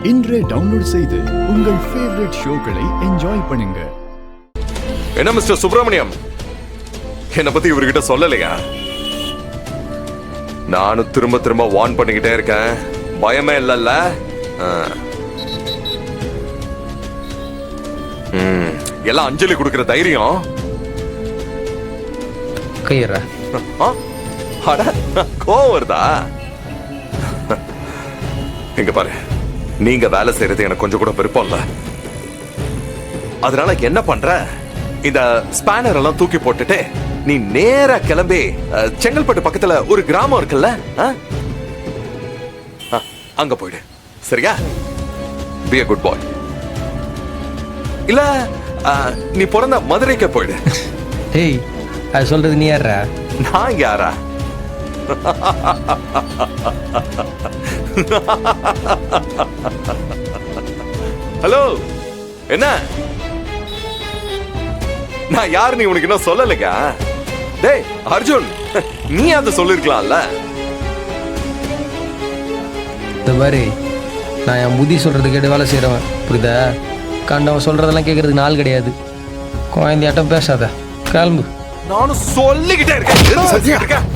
இன்றே டவுன்லோட் செய்து உங்கள் ஃபேவரட் ஷோக்களை என்ஜாய் பண்ணுங்க. என்ன மிஸ்டர் சுப்பிரமணியம், என்ன பத்தி இவர்கிட்ட சொல்லலையா? நானும் திரும்ப திரும்ப வார்ன் பண்ணிக்கிட்டே இருக்கேன், பயமே இல்லல்ல? எல்லாம் அஞ்சலி கொடுக்கிற தைரியம் கையற கோவம் வருதா? இங்க பாரு, நீங்க வேலை செய்யறது எனக்கு கொஞ்சம் கூட விருப்பம் இல்ல. அதனால என்ன பண்ற, இந்த ஸ்பேனர் எல்லாம் தூக்கி போட்டுட்டு நீ நேரா கிளம்பி செங்கல்பட்டு பக்கத்துல ஒரு கிராமம் இருக்குல்ல, அங்க போயிடு. சரியா? பி a குட் பாய். இல்ல நீ பிறந்த மதுரைக்கு போயிடு. ஏய், அது சொல்றது நீ யாரா? நான் யாரா? ஹலோ, என்ன நான் யாரு நீ உனக்கு என்ன சொல்லலைங்க? டேய் அர்ஜுன், நீ அதை சொல்லிருக்கலாம்ல. இந்த மாதிரி நான் என் புத்தி சொல்றது கேட்டு வேலை செய்யறவன், புரியுதா? கண்டவன் சொல்றதெல்லாம் கேட்கறதுக்கு நாள் கிடையாது. குழந்தையாட்டம் பேசாத, கிளம்பு. நானும் சொல்லிக்கிட்டே இருக்கேன்.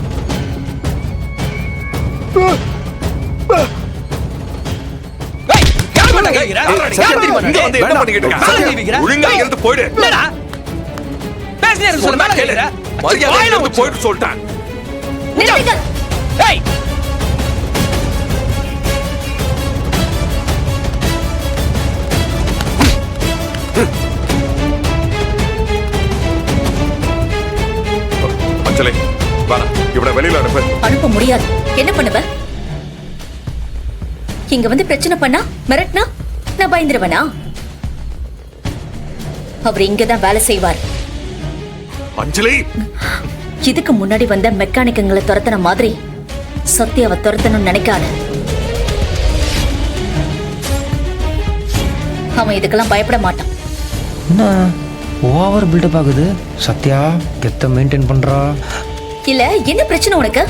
ஒழுங்கா இருந்து போயிடு. மரியாதை போயிட்டு சொல்லிட்டேன். அஞ்சலி, வேணாம், இவனை வெளியில அனுப்பு. அனுப்ப முடியாது. என்ன பண்ணுவ? இங்க வந்து பிரச்சனை பண்ணா, மிரட்டினா நான் பயந்துருவனா? அவர் இங்கதான் வேலை செய்வார். அஞ்சலி, இதுக்கு முன்னாடி வந்த மெக்கானிக்குங்களை துரத்தன மாதிரி சத்யாவை துரத்தணும்னு நினைக்காத. அவன் இதுக்கெல்லாம் பயப்பட மாட்டான். என்ன ஓவர் பில்டப் ஆகுது? சத்யா கெத்த மெயின்டைன் பண்றா. இல்ல என்ன பிரச்சனை உனக்கு?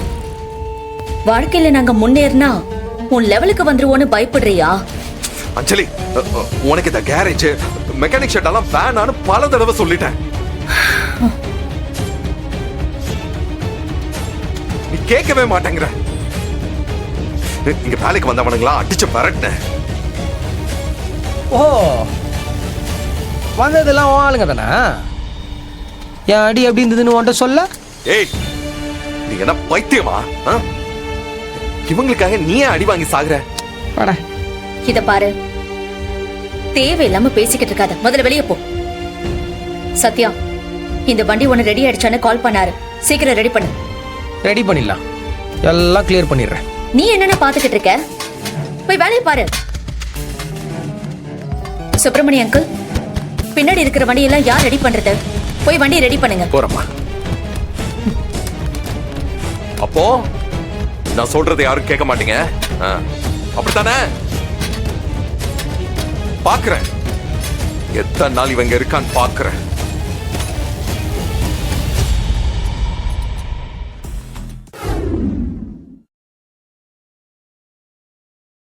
வாழ்க்கையில நாங்க முன்னேறினா உன் லெவலுக்கு வந்துருவோன்னு பயப்படுறியா? அஞ்சலி, உனக்கு இந்த கேரேஜ் மெக்கானிக் ஷெட் எல்லாம் வேணான்னு பல தடவை சொல்லிட்டேன். நீ கேட்கவே மாட்டேங்கிற. இங்க வேலைக்கு வந்தவனுங்களா அடிச்சு பரட்ட. ஓ, வந்ததெல்லாம் ஆளுங்க தானே? என் அடி எப்படி இருந்ததுன்னு உன்ட்ட சொல்ல? ஏய், நீ என்ன பைத்தியமா? இவங்களுக்காக நீ அடி வாங்கி சாகுற? இத பாரு, தேவையில்லாம பேசிக்கிட்டு இருக்காத. முதல்ல வெளியே போ. சத்யா, இந்த வண்டி ஒண்ணு ரெடி ஆயிடுச்சான்னு கால் பண்ணாரு. சீக்கிரம் ரெடி பண்ணு. ரெடி பண்ணிடலாம், எல்லாம் கிளியர் பண்ணிடுறேன். நீ என்னென்ன பாத்துக்கிட்டு இருக்க? போய் வேலையை பாரு. சுப்பிரமணிய அங்கிள், பின்னாடி இருக்கிற வண்டியெல்லாம் யார் ரெடி பண்றது? போய் வண்டி ரெடி பண்ணுங்க. போறமா. அப்போ நான் சொல்றது யாரும் கேட்க மாட்டீங்க, அப்படித்தானே? பாக்குறேன் எத்தனை நாள் இவங்க இருக்கான்னு பாக்குறேன்.